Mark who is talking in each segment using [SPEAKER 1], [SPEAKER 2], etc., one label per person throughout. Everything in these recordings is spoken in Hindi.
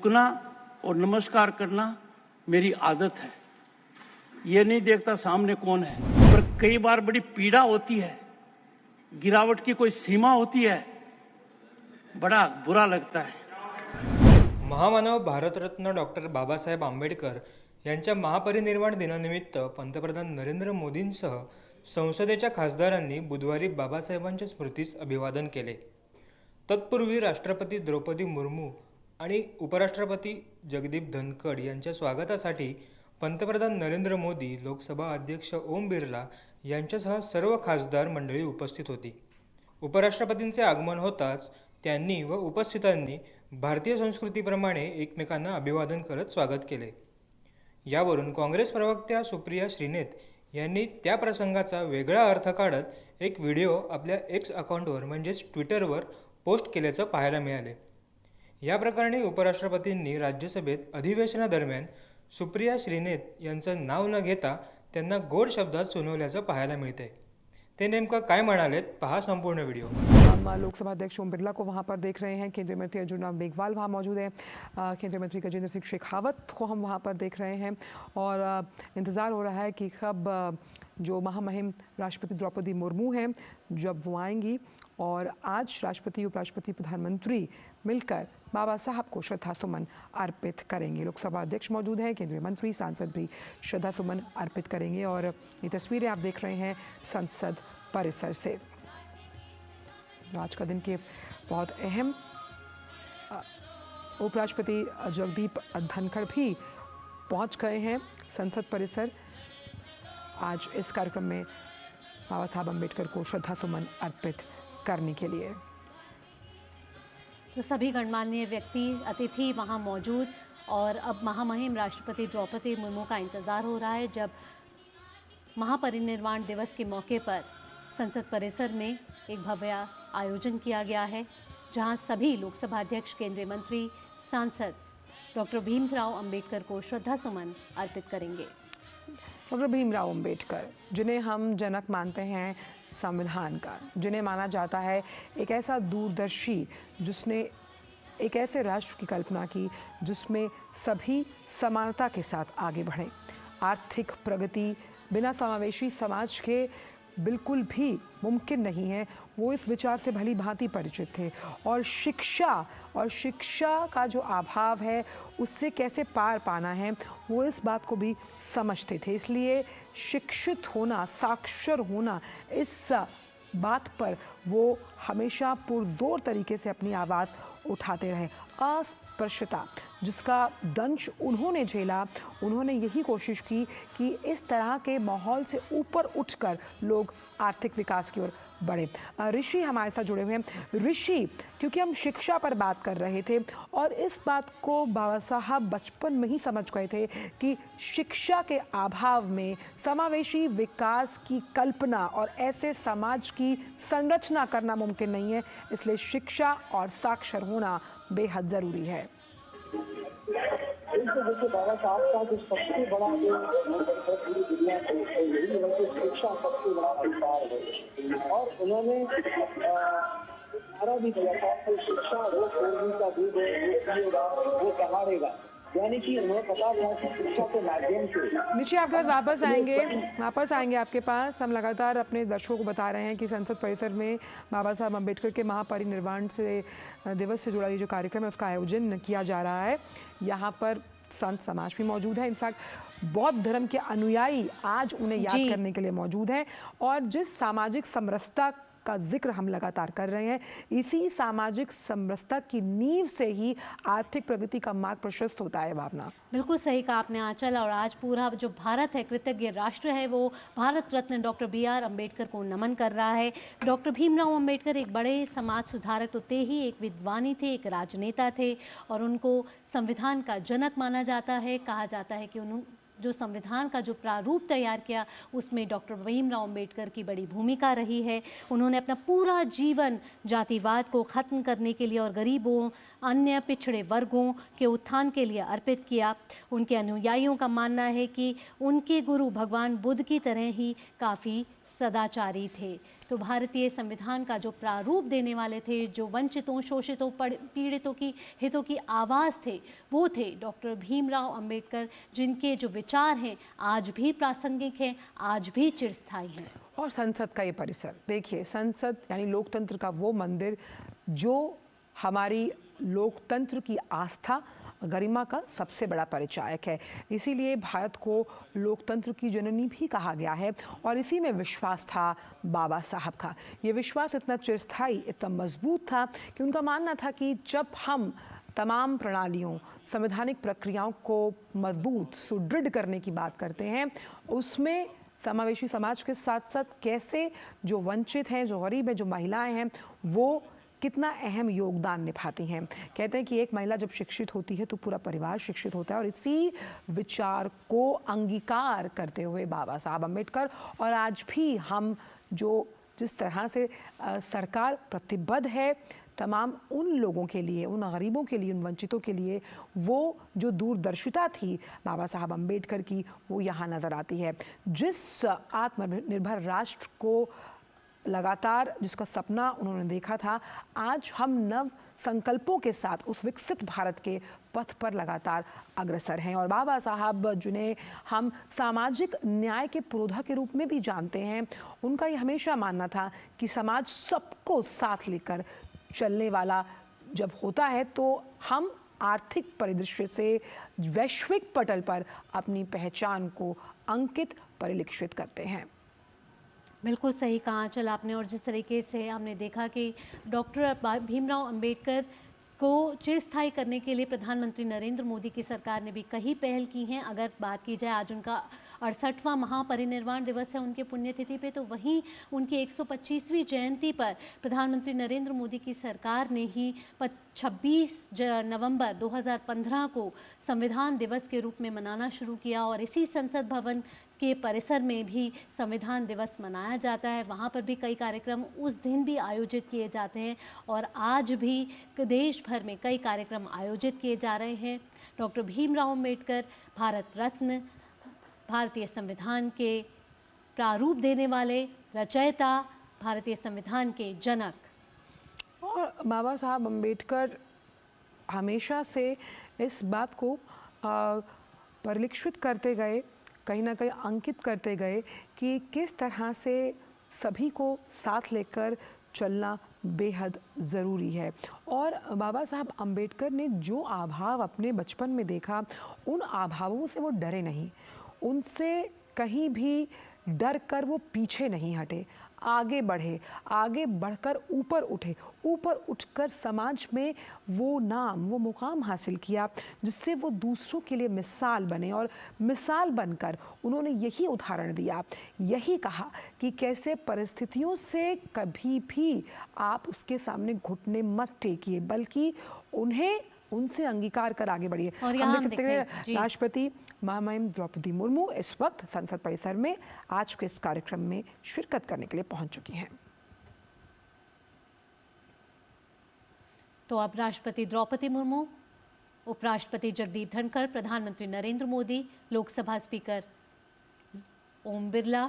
[SPEAKER 1] झुकना और नमस्कार करना मेरी आदत है। ये नहीं देखता सामने कौन है, पर कई बार बड़ी पीड़ा होती है, गिरावट की कोई सीमा होती है, बड़ा बुरा लगता है।
[SPEAKER 2] महामानव भारतरत्न डॉक्टर बाबासाहेब आंबेडकर यांच्या महापरिनिर्वाण दिनानिमित्त पंतप्रधान नरेंद्र मोदींसह संसदेच्या खासदारांनी बुधवारी बाबासाहेबांच्या स्मृतीस अभिवादन केले। तत्पूर्वी राष्ट्रपती द्रौपदी मुर्मू आणि उपराष्ट्रपती जगदीप धनखड यांच्या स्वागतासाठी पंतप्रधान नरेंद्र मोदी, लोकसभा अध्यक्ष ओम बिर्ला यांच्यासह सर्व खासदार मंडळी उपस्थित होती। उपराष्ट्रपतींचे आगमन होताच त्यांनी व उपस्थितांनी भारतीय संस्कृतीप्रमाणे एकमेकांना अभिवादन करत स्वागत केले। यावरून काँग्रेस प्रवक्त्या सुप्रिया श्रीनेत यांनी त्या प्रसंगाचा वेगळा अर्थ काढत एक व्हिडिओ आपल्या एक्स अकाउंटवर म्हणजेच ट्विटरवर पोस्ट केल्याचं पाहायला मिळाले। या प्रकरणी उपराष्ट्रपतींनी राज्यसभेत अधिवेशनादरम्यान सुप्रिया श्रीनेत यांचं नाव न घेता त्यांना गोड शब्दात सुनावल्याचं पाहायला मिळतंय। ते नेमकं काय म्हणालेत पहा संपूर्ण व्हिडिओ।
[SPEAKER 3] हम लोकसभा अध्यक्ष ओम बिरला को वहाँ पर देख रहे हैं, केंद्रीय मंत्री अर्जुन राम मेघवाल वहाँ मौजूद हैं, केंद्रीय मंत्री गजेंद्र सिंह शेखावत को हम वहाँ पर देख रहे हैं और इंतज़ार हो रहा है कि कब जो महामहिम राष्ट्रपति द्रौपदी मुर्मू हैं जब वो आएंगी और आज राष्ट्रपति, उपराष्ट्रपति, प्रधानमंत्री मिलकर बाबा साहब को श्रद्धा सुमन अर्पित करेंगे। लोकसभा अध्यक्ष मौजूद हैं, केंद्रीय मंत्री, सांसद भी श्रद्धा सुमन अर्पित करेंगे और ये तस्वीरें आप देख रहे हैं संसद परिसर से। आज का दिन के बहुत अहम उपराष्ट्रपति जगदीप धनखड़ भी पहुंच गए हैं संसद परिसर आज इस कार्यक्रम में बाबा साहब अम्बेडकर को श्रद्धा सुमन अर्पित करने के लिए।
[SPEAKER 4] तो सभी गणमान्य व्यक्ति, अतिथि वहां मौजूद और अब महामहिम राष्ट्रपति द्रौपदी मुर्मू का इंतज़ार हो रहा है जब महापरिनिर्वाण दिवस के मौके पर संसद परिसर में एक भव्य आयोजन किया गया है जहां सभी लोकसभा अध्यक्ष, केंद्रीय मंत्री, सांसद डॉक्टर भीमराव अंबेडकर को श्रद्धा सुमन अर्पित करेंगे।
[SPEAKER 3] डॉक्टर भीमराव अंबेडकर जिन्हें हम जनक मानते हैं संविधान का, जिन्हें माना जाता है एक ऐसा दूरदर्शी जिसने एक ऐसे राष्ट्र की कल्पना की जिसमें सभी समानता के साथ आगे बढ़ें। आर्थिक प्रगति बिना समावेशी समाज के बिल्कुल भी मुमकिन नहीं है, वो इस विचार से भली भांति परिचित थे और शिक्षा का जो अभाव है उससे कैसे पार पाना है वो इस बात को भी समझते थे। इसलिए शिक्षित होना, साक्षर होना, इस बात पर वो हमेशा पुरजोर तरीके से अपनी आवाज़ उठाते रहे। अस्पृश्यता जिसका दंश उन्होंने झेला, उन्होंने यही कोशिश की कि इस तरह के माहौल से ऊपर उठकर लोग आर्थिक विकास की ओर बढ़े। ऋषि हमारे साथ जुड़े हुए हैं। ऋषि, क्योंकि हम शिक्षा पर बात कर रहे थे और इस बात को बाबा साहब बचपन में ही समझ गए थे कि शिक्षा के अभाव में समावेशी विकास की कल्पना और ऐसे समाज की संरचना करना मुमकिन नहीं है, इसलिए शिक्षा और साक्षर होना बेहद ज़रूरी है।
[SPEAKER 5] देखिए बाबा साहब का जो सबसे बड़ा पूरी दुनिया को यही है कि शिक्षा सबसे बड़ा अधिकार है और उन्होंने नारा भी दिया था कि शिक्षा वो पूर्वी का दूध है, वो पिएगा वो कहारेगा, यानी कि उन्हें पता था कि शिक्षा के माध्यम से।
[SPEAKER 3] निश्चय आप घर वापस आएंगे आपके पास। हम लगातार अपने दर्शकों को बता रहे हैं कि संसद परिसर में बाबा साहब अम्बेडकर के महापरिनिर्वाण से दिवस से जुड़ा ये जो कार्यक्रम है उसका आयोजन किया जा रहा है। यहाँ पर संत समाज भी मौजूद है, इनफैक्ट बौद्ध धर्म के अनुयायी आज उन्हें याद करने के लिए मौजूद हैं और जिस सामाजिक समरसता का जिक्र हम लगातार कर रहे हैं, इसी सामाजिक समरसता की नींव से ही आर्थिक प्रगति का मार्ग प्रशस्त होता है। भावना
[SPEAKER 4] बिल्कुल सही कहा आपने आंचल, और आज पूरा जो भारत है, कृतज्ञ राष्ट्र है, वो भारत रत्न डॉक्टर BR अम्बेडकर को नमन कर रहा है। डॉक्टर भीमराव अम्बेडकर एक बड़े समाज सुधारक तो थे ही, एक विद्वानी थे, एक राजनेता थे और उनको संविधान का जनक माना जाता है। कहा जाता है कि उन्होंने जो संविधान का जो प्रारूप तैयार किया उसमें डॉक्टर भीमराव अम्बेडकर की बड़ी भूमिका रही है। उन्होंने अपना पूरा जीवन जातिवाद को ख़त्म करने के लिए और गरीबों, अन्य पिछड़े वर्गों के उत्थान के लिए अर्पित किया। उनके अनुयायियों का मानना है कि उनके गुरु भगवान बुद्ध की तरह ही काफ़ी सदाचारी थे। तो भारतीय संविधान का जो प्रारूप देने वाले थे, जो वंचितों, शोषितों, पीड़ितों की हितों की आवाज़ थे, वो थे डॉक्टर भीमराव अंबेडकर, जिनके जो विचार हैं आज भी प्रासंगिक हैं, आज भी चिरस्थायी हैं।
[SPEAKER 3] और संसद का ये परिसर देखिए, संसद यानी लोकतंत्र का वो मंदिर जो हमारी लोकतंत्र की आस्था, गरिमा का सबसे बड़ा परिचायक है। इसीलिए भारत को लोकतंत्र की जननी भी कहा गया है और इसी में विश्वास था बाबा साहब का। ये विश्वास इतना चिरस्थायी, इतना मजबूत था कि उनका मानना था कि जब हम तमाम प्रणालियों, संवैधानिक प्रक्रियाओं को मजबूत, सुदृढ़ करने की बात करते हैं, उसमें समावेशी समाज के साथ साथ कैसे जो वंचित हैं, जो गरीब हैं, जो महिलाएं हैं, वो कितना अहम योगदान निभाती हैं। कहते हैं कि एक महिला जब शिक्षित होती है तो पूरा परिवार शिक्षित होता है, और इसी विचार को अंगीकार करते हुए बाबा साहब अम्बेडकर और आज भी हम जो जिस तरह से सरकार प्रतिबद्ध है तमाम उन लोगों के लिए, उन गरीबों के लिए, उन वंचितों के लिए, वो जो दूरदर्शिता थी बाबा साहब अम्बेडकर की, वो यहाँ नज़र आती है। जिस आत्मनिर्भर राष्ट्र को लगातार जिसका सपना उन्होंने देखा था, आज हम नव संकल्पों के साथ उस विकसित भारत के पथ पर लगातार अग्रसर हैं। और बाबा साहब जिन्हें हम सामाजिक न्याय के पुरोधा के रूप में भी जानते हैं, उनका ये हमेशा मानना था कि समाज सबको साथ लेकर चलने वाला जब होता है तो हम आर्थिक परिदृश्य से वैश्विक पटल पर अपनी पहचान को अंकित परिलक्षित करते हैं।
[SPEAKER 4] बिल्कुल सही कहा आंचल आपने। और जिस तरीके से हमने देखा कि डॉक्टर भीमराव अंबेडकर को चिरस्थायी करने के लिए प्रधानमंत्री नरेंद्र मोदी की सरकार ने भी कई पहल की हैं। अगर बात की जाए, आज उनका 68वां महापरिनिर्वाण दिवस है उनके पुण्यतिथि पे, तो वहीं उनकी 125वीं जयंती पर प्रधानमंत्री नरेंद्र मोदी की सरकार ने ही 26 नवंबर 2015 को संविधान दिवस के रूप में मनाना शुरू किया। और इसी संसद भवन के परिसर में भी संविधान दिवस मनाया जाता है। वहाँ पर भी कई कार्यक्रम उस दिन भी आयोजित किए जाते हैं और आज भी देश भर में कई कार्यक्रम आयोजित किए जा रहे हैं। डॉक्टर भीमराव अंबेडकर भारत रत्न, भारतीय संविधान के प्रारूप देने वाले रचयिता, भारतीय संविधान के जनक।
[SPEAKER 3] और बाबा साहब अम्बेडकर हमेशा से इस बात को परिलक्षित करते गए, कहीं ना कहीं अंकित करते गए कि किस तरह से सभी को साथ लेकर चलना बेहद ज़रूरी है। और बाबा साहब अम्बेडकर ने जो आभाव अपने बचपन में देखा, उन आभावों से वो डरे नहीं, उनसे कहीं भी डर कर वो पीछे नहीं हटे, आगे बढ़े, आगे बढ़कर ऊपर उठे, ऊपर उठकर समाज में वो नाम, वो मुकाम हासिल किया जिससे वो दूसरों के लिए मिसाल बने। और मिसाल बनकर उन्होंने यही उदाहरण दिया, यही कहा कि कैसे परिस्थितियों से कभी भी आप उसके सामने घुटने मत टेकिए, बल्कि उन्हें उनसे अंगीकार कर आगे बढ़िए। हम देख सकते हैं राष्ट्रपति महामहिम द्रौपदी मुर्मू इस वक्त संसद परिसर में आज के इस कार्यक्रम में शिरकत करने के लिए पहुंच चुकी हैं।
[SPEAKER 4] तो अब राष्ट्रपति द्रौपदी मुर्मू, उपराष्ट्रपति जगदीप धनखड़, प्रधानमंत्री नरेंद्र मोदी, लोकसभा स्पीकर ओम बिरला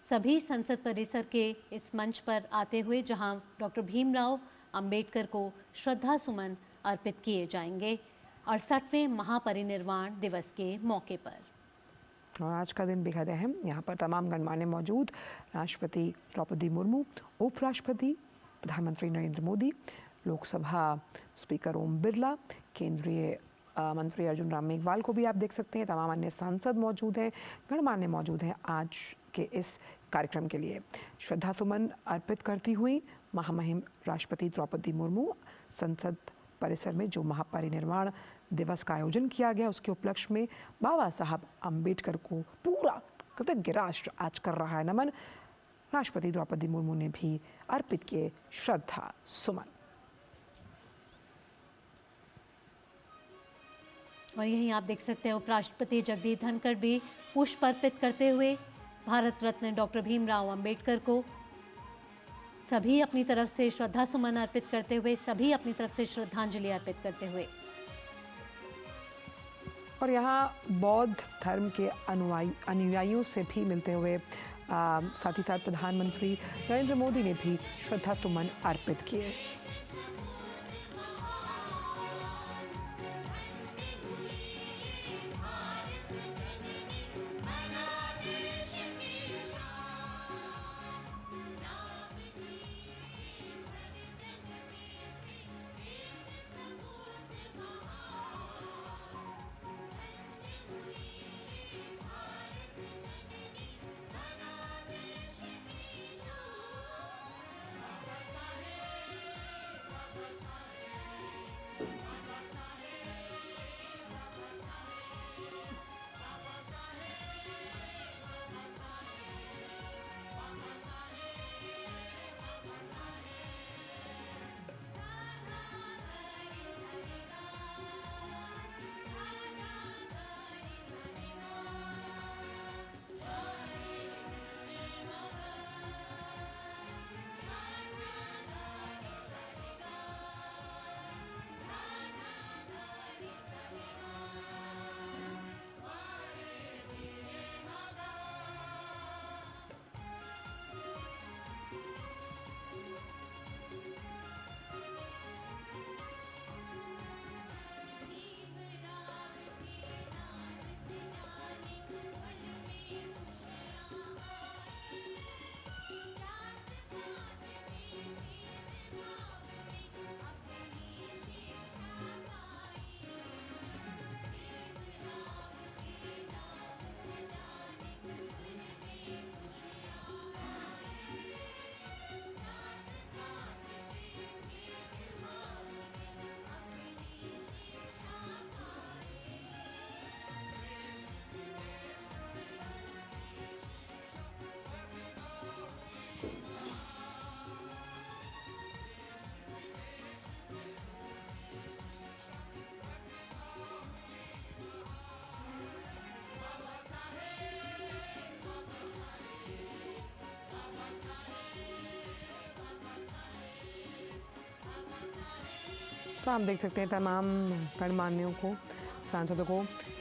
[SPEAKER 4] सभी संसद परिसर के इस मंच पर आते हुए जहां डॉक्टर भीमराव अंबेडकर को श्रद्धा सुमन अर्पित किए जाएंगे 68वें महापरिनिर्वाण दिवस के मौके पर।
[SPEAKER 3] और आज का दिन बेहद अहम, यहाँ पर तमाम गणमान्य मौजूद, राष्ट्रपति द्रौपदी मुर्मू, उपराष्ट्रपति प्रधानमंत्री नरेंद्र मोदी, लोकसभा स्पीकर ओम बिरला, केंद्रीय मंत्री अर्जुन राम मेघवाल को भी आप देख सकते हैं, तमाम अन्य सांसद मौजूद हैं, गणमान्य मौजूद हैं आज के इस कार्यक्रम के लिए। श्रद्धा सुमन अर्पित करती हुई महामहिम राष्ट्रपति द्रौपदी मुर्मू संसद परिसर में जो महापरिनिर्वाण दिवस का आयोजन किया गया उसके उपलक्ष्य में बाबा साहब अम्बेडकर को पूरा कृतज्ञ राष्ट्र आज कर रहा है नमन। राष्ट्रपति द्रौपदी मुर्मू ने भी अर्पित किए श्रद्धा सुमन।
[SPEAKER 4] और यहीं आप देख सकते हैं उपराष्ट्रपति जगदीप धनखड़ भी पुष्प अर्पित करते हुए भारत रत्न डॉक्टर भीमराव अंबेडकर को सभी अपनी तरफ से श्रद्धा सुमन अर्पित करते हुए, सभी अपनी तरफ से श्रद्धांजलि अर्पित करते हुए।
[SPEAKER 3] और यहाँ बौद्ध धर्म के अनुयायियों से भी मिलते हुए साथ ही साथ प्रधानमंत्री नरेंद्र मोदी ने भी श्रद्धा सुमन अर्पित किए। तो आप देख सकते हैं तमाम गणमान्यों को, सांसदों को।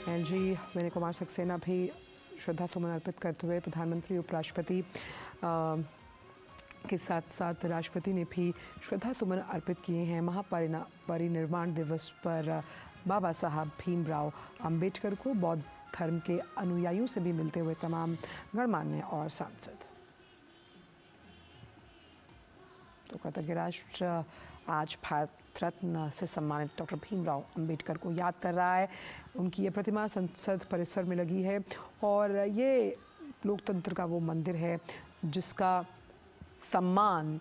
[SPEAKER 3] एनजी विनय कुमार सक्सेना भी श्रद्धा सुमन अर्पित करते हुए प्रधानमंत्री, उपराष्ट्रपति के साथ साथ राष्ट्रपति ने भी श्रद्धा सुमन अर्पित किए हैं। महापरिनिर्वाण दिवस पर बाबा साहब भीमराव अंबेडकर को बौद्ध धर्म के अनुयायियों से भी मिलते हुए तमाम गणमान्य और सांसद। तो कृतज्ञ राष्ट्र आज भारत रत्न से सम्मानित डॉक्टर भीमराव अंबेडकर को याद कर रहा है। उनकी ये प्रतिमा संसद परिसर में लगी है और ये लोकतंत्र का वो मंदिर है जिसका सम्मान,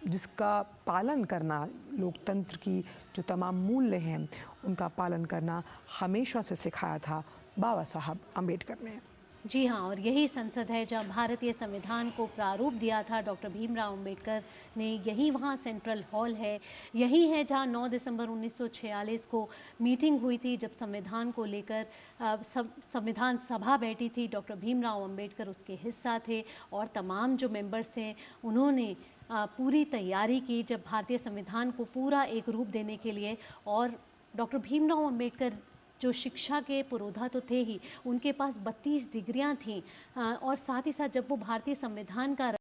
[SPEAKER 3] जिसका पालन करना, लोकतंत्र की जो तमाम मूल्य हैं उनका पालन करना हमेशा से सिखाया था बाबा साहब अंबेडकर ने।
[SPEAKER 4] जी हाँ, और यही संसद है जहाँ भारतीय संविधान को प्रारूप दिया था डॉक्टर भीमराव अंबेडकर ने। यही वहाँ सेंट्रल हॉल है। यही है जहाँ 9 दिसंबर 1946 को मीटिंग हुई थी, जब संविधान को लेकर संविधान सभा बैठी थी। डॉक्टर भीमराव अंबेडकर उसके हिस्सा थे और तमाम जो मेंबर्स थे उन्होंने पूरी तैयारी की जब भारतीय संविधान को पूरा एक रूप देने के लिए। और डॉक्टर भीमराव अंबेडकर जो शिक्षा के पुरोधा तो थे ही, उनके पास 32 डिग्रियां थीं और साथ ही साथ जब वो भारतीय संविधान का